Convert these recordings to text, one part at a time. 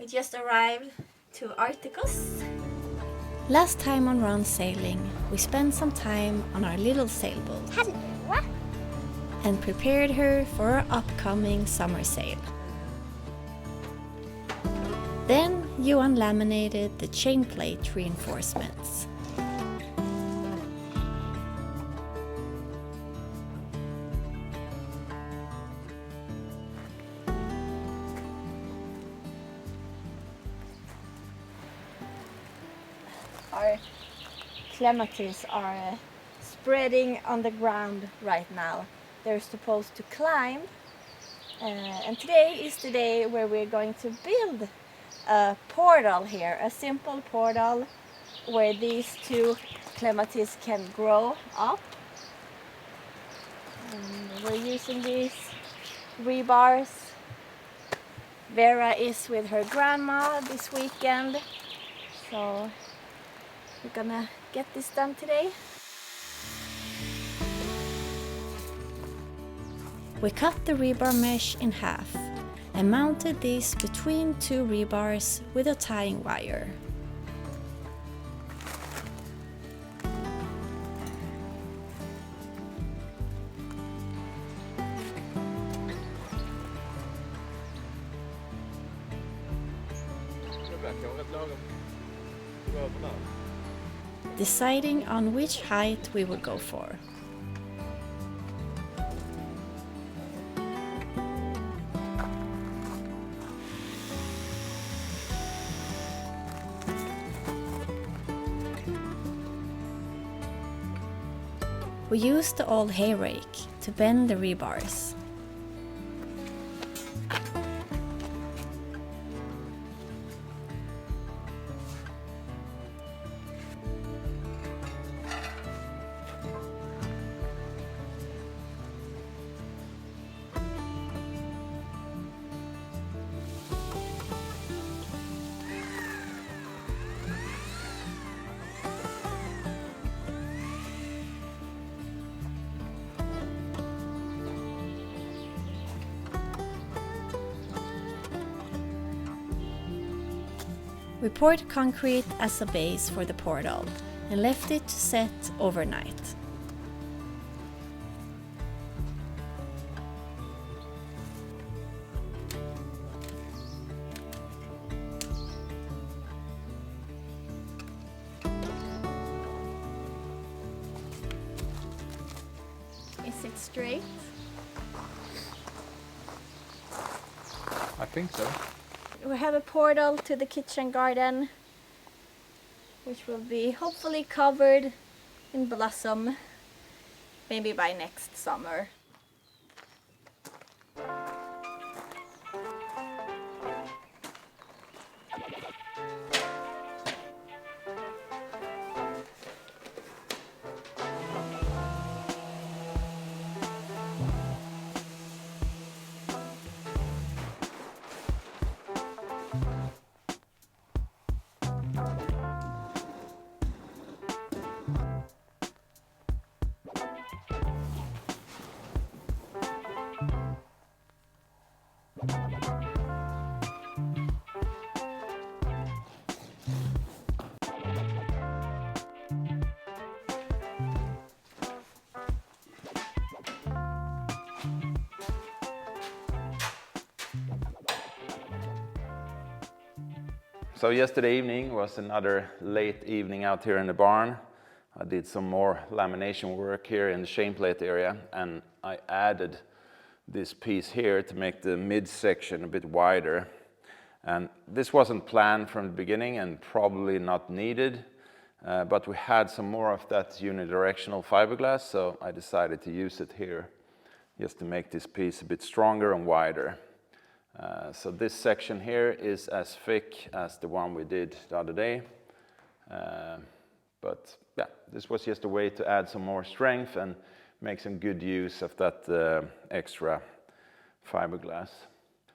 We just arrived to Arcticus. Last time on round sailing, we spent some time on our little sailboat. Hello. And prepared her for our upcoming summer sail. Then Johan laminated the chain plate reinforcements. Our clematis are spreading on the ground right now. They're supposed to climb, and today is the day where we're going to build a portal here, a simple portal where these two clematis can grow up. And we're using these rebars. Vera is with her grandma this weekend, so we're gonna get this done today. We cut the rebar mesh in half and mounted these between two rebars with a tying wire. Deciding on which height we would go for. We used the old hay rake to bend the rebars. We poured concrete as a base for the portal and left it to set overnight. Is it straight? I think so. We have a portal to the kitchen garden, which will be hopefully covered in blossom, maybe by next summer. So yesterday evening was another late evening out here in the barn. I did some more lamination work here in the chain plate area, and I added this piece here to make the midsection a bit wider. And this wasn't planned from the beginning and probably not needed, but we had some more of that unidirectional fiberglass, so I decided to use it here just to make this piece a bit stronger and wider. So this section here is as thick as the one we did the other day. But yeah, this was just a way to add some more strength and make some good use of that extra fiberglass.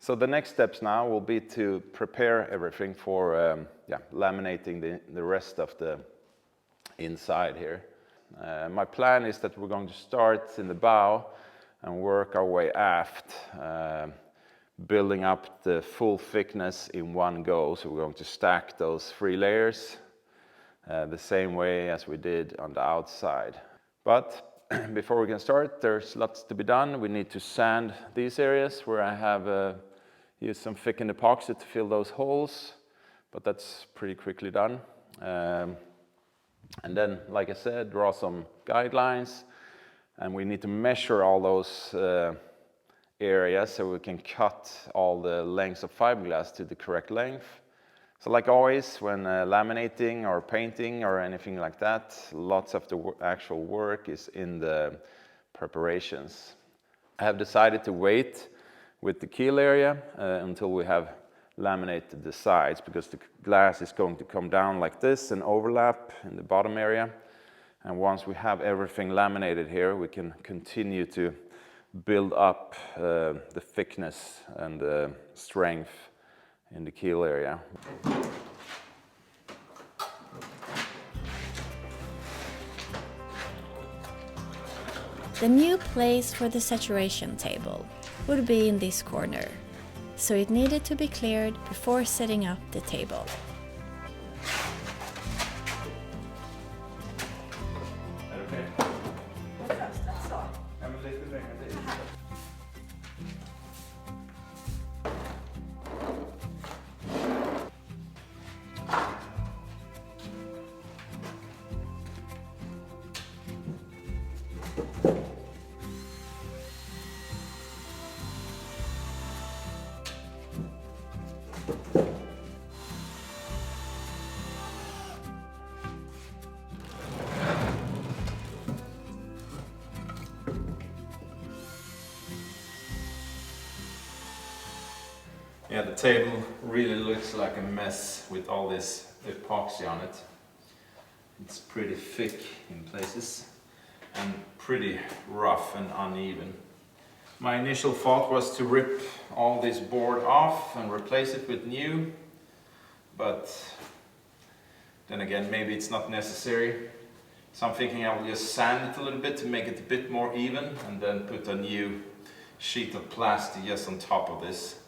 So the next steps now will be to prepare everything for laminating the rest of the inside here. My plan is that we're going to start in the bow and work our way aft. building up the full thickness in one go. So we're going to stack those 3 layers the same way as we did on the outside. But before we can start, there's lots to be done. We need to sand these areas where I have used some thickened epoxy to fill those holes, but that's pretty quickly done. And then, like I said, draw some guidelines, and we need to measure all those areas so we can cut all the lengths of fiberglass to the correct length. So like always, when laminating or painting or anything like that, lots of the actual work is in the preparations. I have decided to wait with the keel area until we have laminated the sides, because the glass is going to come down like this and overlap in the bottom area. And once we have everything laminated here, we can continue to build up the thickness and the strength in the keel area. The new place for the saturation table would be in this corner, so it needed to be cleared before setting up the table. Yeah, the table really looks like a mess with all this epoxy on it. It's pretty thick in places and pretty rough and uneven. My initial thought was to rip all this board off and replace it with new, but then again, maybe it's not necessary. So I'm thinking I will just sand it a little bit to make it a bit more even, and then put a new sheet of plastic just on top of this.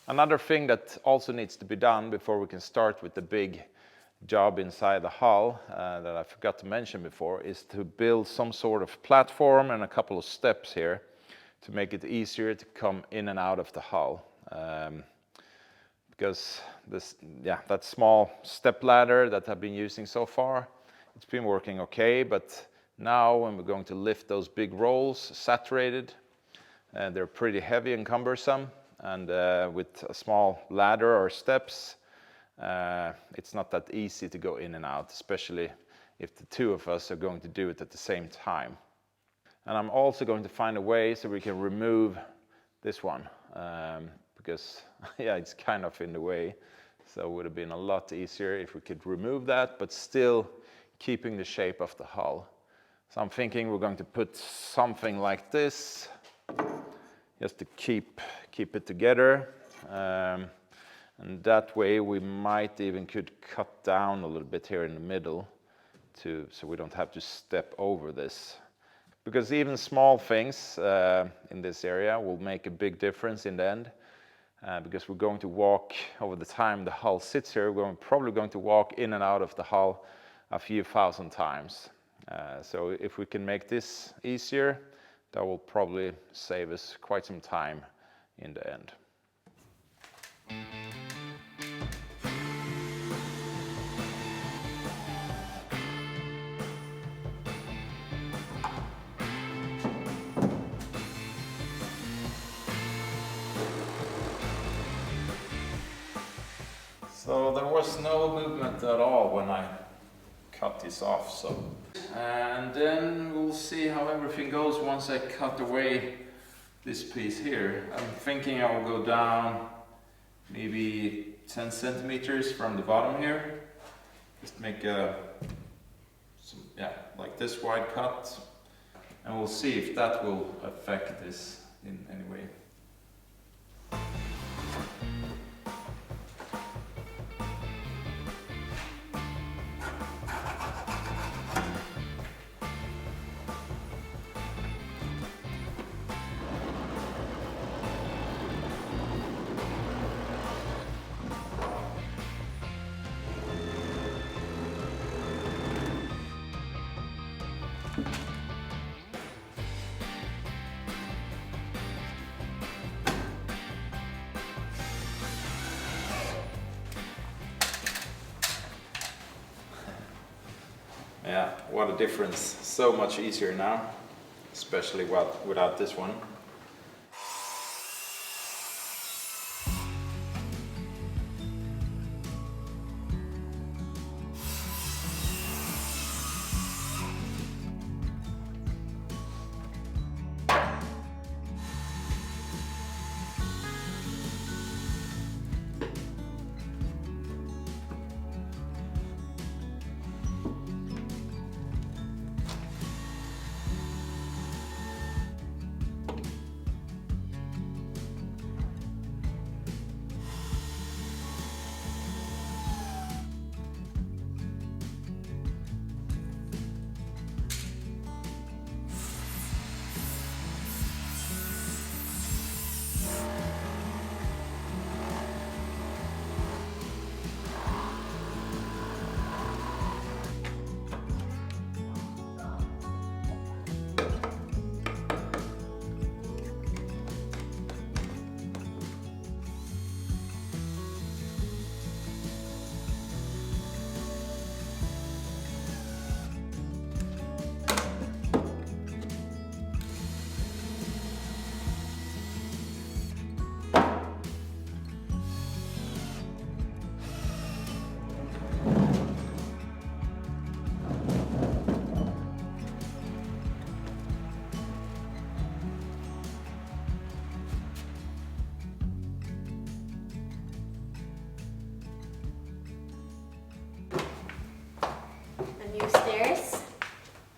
Another thing that also needs to be done before we can start with the big job inside the hull that I forgot to mention before is to build some sort of platform and a couple of steps here to make it easier to come in and out of the hull. Because that small step ladder that I've been using so far, it's been working okay, but now when we're going to lift those big rolls, saturated, they're pretty heavy and cumbersome. And with a small ladder or steps, it's not that easy to go in and out, especially if the two of us are going to do it at the same time. And I'm also going to find a way so we can remove this one, because it's kind of in the way. So it would have been a lot easier if we could remove that, but still keeping the shape of the hull. So I'm thinking we're going to put something like this, just to keep it together, and that way we might even could cut down a little bit here in the middle so we don't have to step over this, because even small things in this area will make a big difference in the end, because we're going to walk over the time the hull sits here, we're probably going to walk in and out of the hull a few thousand times. So if we can make this easier, that will probably save us quite some time in the end. So there was no movement at all when I cut this off, and then we'll see how everything goes once I cut away this piece here. I'm thinking I will go down maybe 10 centimeters from the bottom here, just make like this wide cut, and we'll see if that will affect this in any way. Yeah, what a difference. So much easier now, especially without this one.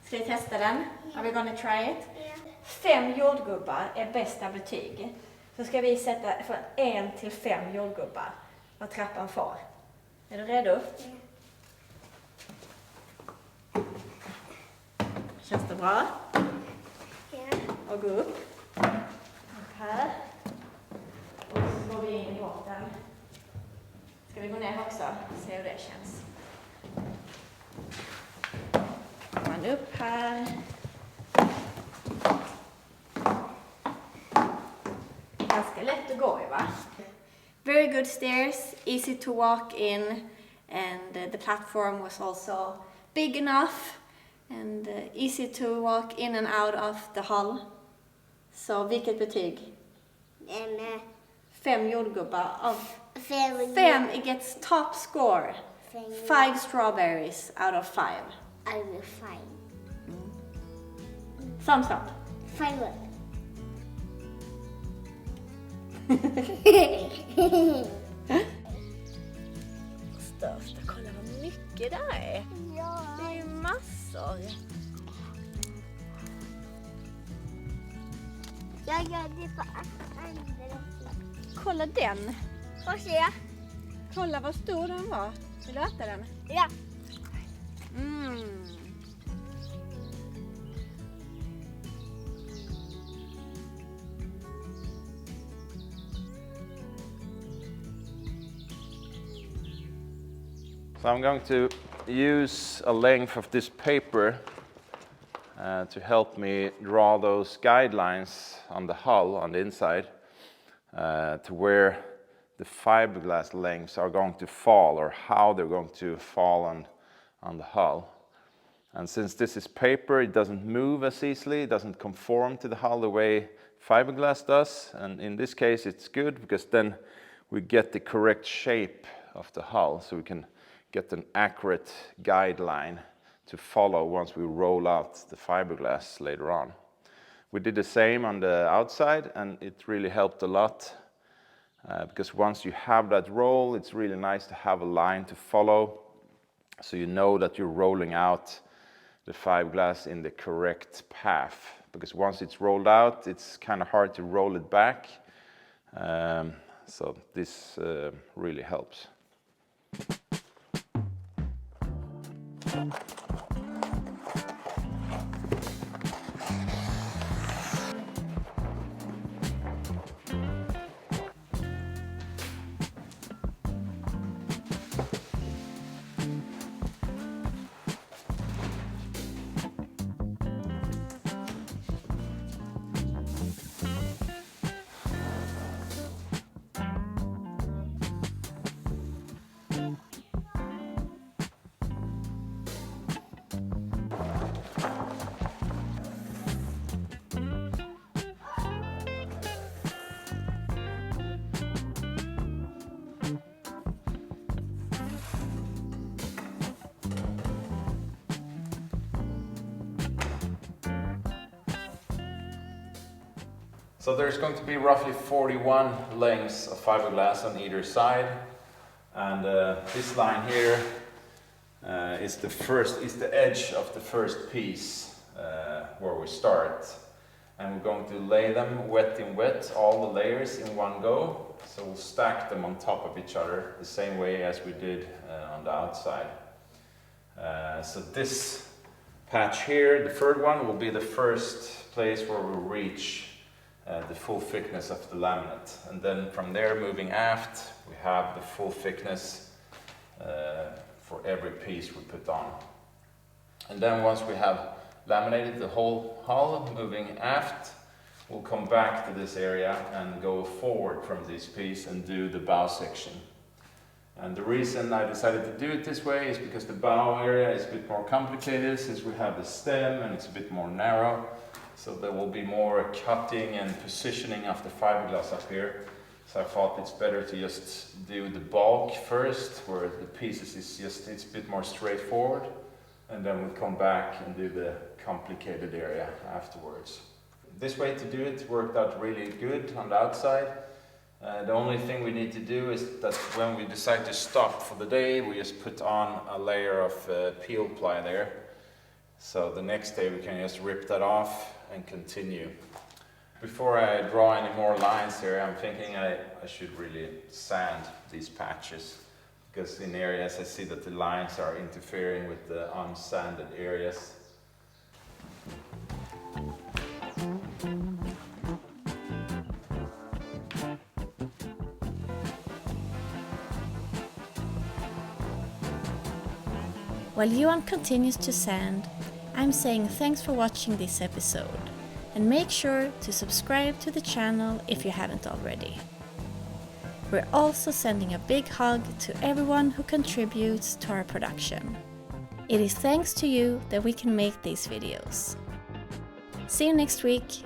Ska vi testa den? Are we gonna try it? Yeah. 5 jordgubbar är bästa betyg. Så ska vi sätta från 1 till 5 jordgubbar vad trappan får. Är du redo? Känns det bra? Ja. Och gå upp. Upp här. Och så går vi in i botten. Ska vi gå ner också? Se hur det känns. Man upp här. Ganska lätt att gå i, va? Very good stairs, easy to walk in, and the platform was also big enough and easy to walk in and out of the hall. Så vilket betyg? 5 jordgubbar av 5. It gets top score. 5 strawberries out of 5. I will find. Thumbs up. 5. Största, kolla vad mycket det är. Ja. Det är massor. Jag gör det på andra sidan. Kolla den. Får se. Kolla vad stor den var. Vill du äta den? Ja. So I'm going to use a length of this paper to help me draw those guidelines on the hull, on the inside, to where the fiberglass lengths are going to fall, or how they're going to fall on the hull. And since this is paper, it doesn't move as easily, it doesn't conform to the hull the way fiberglass does. And in this case, it's good because then we get the correct shape of the hull, so we can get an accurate guideline to follow once we roll out the fiberglass later on. We did the same on the outside, and it really helped a lot because once you have that roll, it's really nice to have a line to follow, so you know that you're rolling out the fiberglass in the correct path. Because once it's rolled out, it's kind of hard to roll it back. So this really helps. So there's going to be roughly 41 lengths of fiberglass on either side, and this line here is the edge of the first piece where we start. And we're going to lay them wet in wet, all the layers in one go. So we'll stack them on top of each other the same way as we did on the outside. So this patch here, the third one, will be the first place where we reach the full thickness of the laminate. And then from there, moving aft, we have the full thickness for every piece we put on. And then once we have laminated the whole hull, moving aft, we'll come back to this area and go forward from this piece and do the bow section. And the reason I decided to do it this way is because the bow area is a bit more complicated, since we have the stem and it's a bit more narrow. So there will be more cutting and positioning of the fiberglass up here. So I thought it's better to just do the bulk first, where the pieces it's a bit more straightforward. And then we'll come back and do the complicated area afterwards. This way to do it worked out really good on the outside. The only thing we need to do is that when we decide to stop for the day, we just put on a layer of peel ply there. So the next day we can just rip that off and continue. Before I draw any more lines here, I'm thinking I should really sand these patches, because in areas I see that the lines are interfering with the unsanded areas. While Johan continues to sand, I'm saying thanks for watching this episode, and make sure to subscribe to the channel if you haven't already. We're also sending a big hug to everyone who contributes to our production. It is thanks to you that we can make these videos. See you next week!